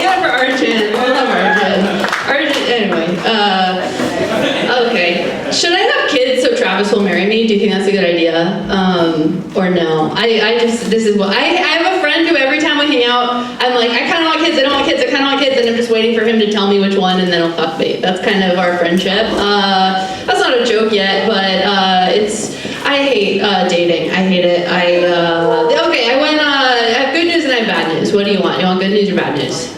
it for Arjun. I love Arjun. Arjun, anyway. Okay. Should I have kids so Travis will marry me? Do you think that's a good idea? Or no? I have a friend who every time we hang out, I'm like, I kind of want kids, I don't want kids, I kind of want kids, and I'm just waiting for him to tell me which one, and then he'll fuck me. That's kind of our friendship. That's not a joke yet, but I hate dating. I hate it. Okay, I have good news and I have bad news. What do you want? You want good news or bad news?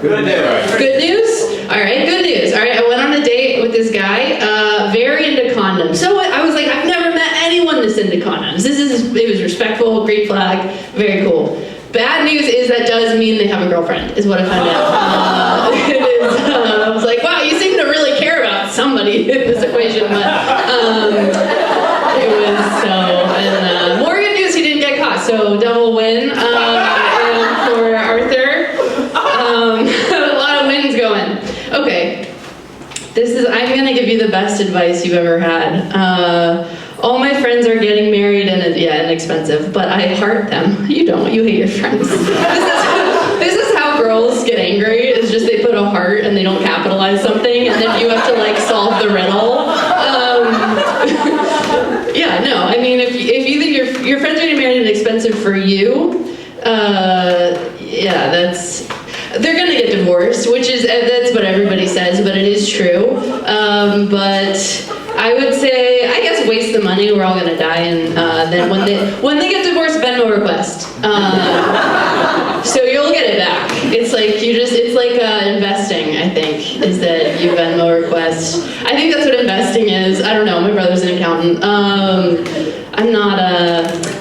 Good news. Good news? All right, good news. All right, I went on a date with this guy, very into condoms. So I was like, I've never met anyone that's into condoms. It was respectful, green flag, very cool. Bad news is that does mean they have a girlfriend, is what I found out. I was like, wow, you seem to really care about somebody in this equation, but it was so, and more good news, he didn't get caught, so double win. And for Arthur, a lot of wins going. Okay, I'm gonna give you the best advice you've ever had. All my friends are getting married and inexpensive, but I heart them. You don't, you hate your friends. This is how girls get angry, is just they put a heart and they don't capitalize something, and then you have to like solve the riddle. Yeah, no, I mean, if you think your friends are getting married and expensive for you, they're gonna get divorced, that's what everybody says, but it is true. But I would say, I guess, waste the money. We're all gonna die, and then when they get divorced, Venmo request. So you'll get it back. It's like investing. I think is that you Venmo request. I think that's what investing is. I don't know. My brother's an accountant. I'm not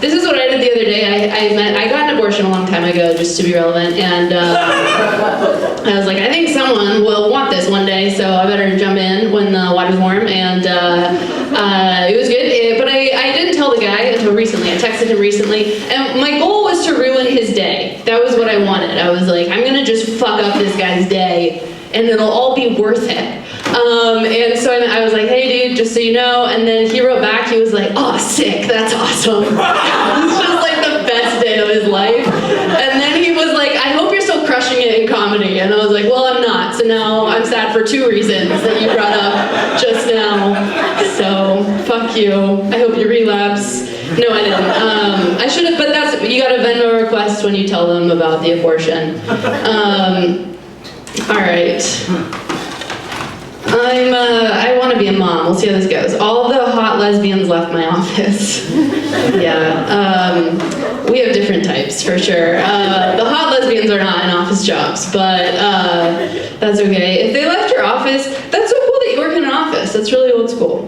this is what I did the other day. I got an abortion a long time ago, just to be relevant, and I was like, I think someone will want this one day, so I better jump in when the water's warm, and it was good, but I didn't tell the guy until recently. I texted him recently, and my goal was to ruin his day. That was what I wanted. I was like, I'm gonna just fuck up this guy's day, and it'll all be worth it. And so I was like, hey dude, just so you know, and then he wrote back, he was like, oh, sick, that's awesome. It was just like the best day of his life. And then he was like, I hope you're still crushing it in comedy. And I was like, well, I'm not. So now I'm sad for 2 reasons that you brought up just now. So, fuck you. I hope you relapse. No, I didn't. I should have, but you got a Venmo request when you tell them about the abortion. All right. I want to be a mom. We'll see how this goes. All the hot lesbians left my office. Yeah. We have different types, for sure. The hot lesbians are not in office jobs, but that's okay. If they left your office, that's so cool that you work in an office. That's really old school.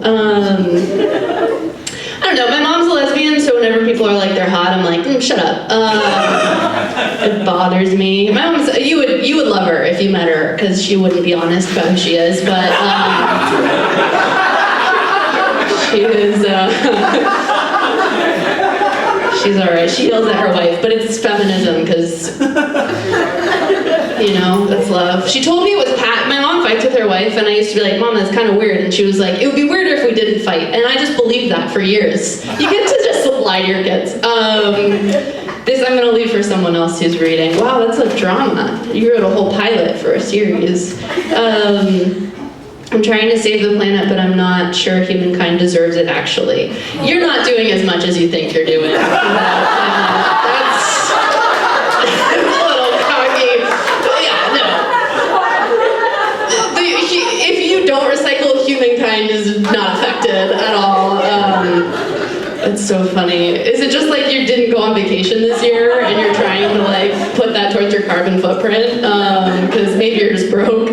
I don't know, my mom's a lesbian, so whenever people are like, they're hot, I'm like, shut up. It bothers me. My mom's, you would love her if you met her, because she wouldn't be honest about who she is, but she is, she's alright. She yells at her wife, but it's feminism, because, you know, that's love. She told me it was my mom fights with her wife, and I used to be like, Mom, that's kind of weird, and she was like, it would be weirder if we didn't fight, and I just believed that for years. You get to just lie to your kids. This I'm going to leave for someone else who's reading. Wow, that's a drama. You wrote a whole pilot for a series. I'm trying to save the planet, but I'm not sure humankind deserves it, actually. You're not doing as much as you think you're doing. That's a little cocky. Yeah, no. If you don't recycle, humankind is not affected at all. It's so funny. Is it just like you didn't go on vacation this year and you're trying to like put that towards your carbon footprint? Because maybe you're just broke.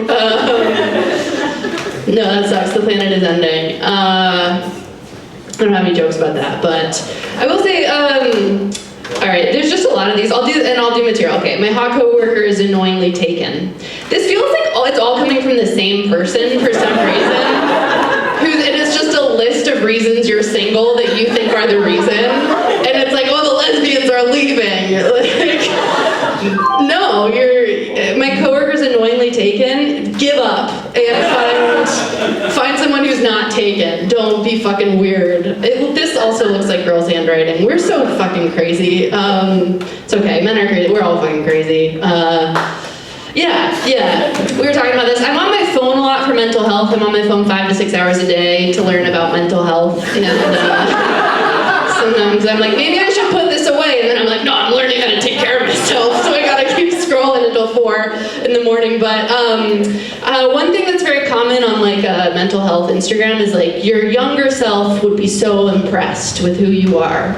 No, that sucks. The planet is ending. I don't have any jokes about that, but I will say, all right, there's just a lot of these. I'll do material. Okay, my hot coworker is annoyingly taken. This feels like it's all coming from the same person for some reason. And it's just a list of reasons you're single that you think are the reason. And it's like, oh, the lesbians are leaving. Like, no, my coworker's annoyingly taken. Give up and find someone who's not taken. Don't be fucking weird. This also looks like girls' handwriting. We're so fucking crazy. It's okay, men are crazy. We're all fucking crazy. Yeah. We were talking about this. I'm on my phone a lot for mental health. I'm on my phone 5 to 6 hours a day to learn about mental health. And sometimes I'm like, maybe I should put this away. And then I'm like, no, I'm learning how to take care of myself. So I gotta keep scrolling until 4 in the morning. But one thing that's very common on like mental health Instagram is like your younger self would be so impressed with who you are.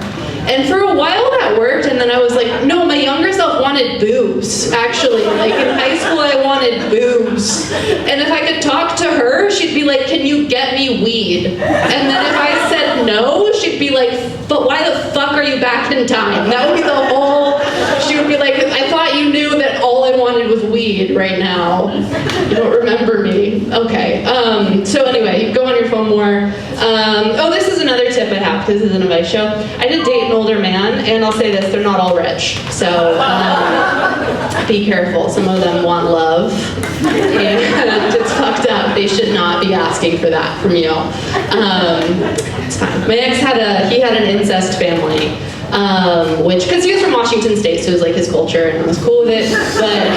And for a while that worked, and then I was like, no, my younger self wanted booze, actually. Like in high school, I wanted booze. And if I could talk to her, she'd be like, can you get me weed? And then if I said no, she'd be like, but why the fuck are you back in time? That would be the whole, she would be like, I thought you knew that all I wanted was weed right now. You don't remember me. Okay. So anyway, you go on your phone more. Oh, this is another tip I have, because this is an advice show. I did date an older man, and I'll say this, they're not all rich. So be careful. Some of them want love, and it's fucked up. They should not be asking for that from you. It's fine. My ex had an incest family, which, because he was from Washington State, so it was like his culture, and I was cool with it. But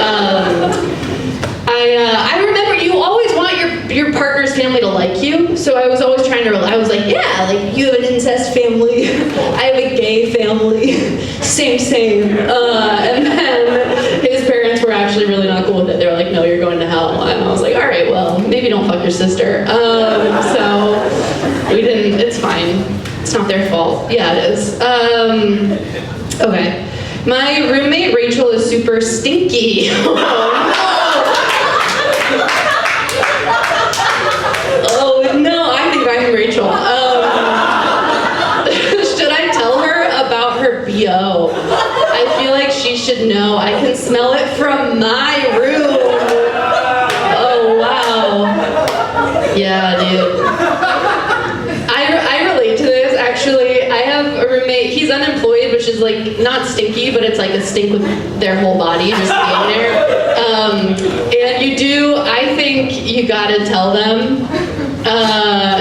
I remember you always want your partner's family to like you, so I was always trying to, I was like, yeah, like you have an incest family, I have a gay family, same. And then his parents were actually really not cool with it. They were like, no, you're going to hell. And I was like, all right, well, maybe don't fuck your sister. So we didn't, it's fine. It's not their fault. Yeah, it is. Okay. My roommate Rachel is super stinky. Oh no, I think I'm Rachel. Should I tell her about her BO? I feel like she should know. I can smell it from my room. Oh wow. Yeah, dude. I relate to this actually. I have a roommate, he's unemployed, which is like not stinky, but it's like a stink with their whole body just being there. And you do, I think you gotta tell them.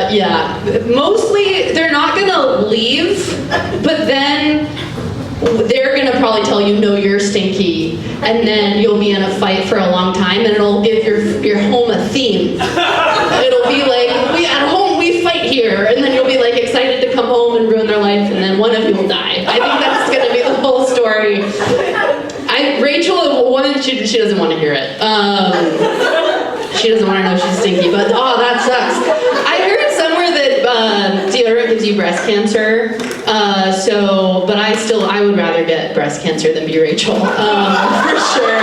Yeah, mostly they're not gonna leave, but then they're gonna probably tell you, no, you're stinky, and then you'll be in a fight for a long time, and it'll give your home a theme. It'll be like, at home we fight here, and then you'll be like excited to come home and ruin their life, and then one of you will die. I think that's gonna be the whole story. Rachel, a woman, she doesn't want to hear it. She doesn't want to know she's stinky, but oh, that sucks. I heard somewhere that deodorant gives you breast cancer, but I would rather get breast cancer than be Rachel, for sure.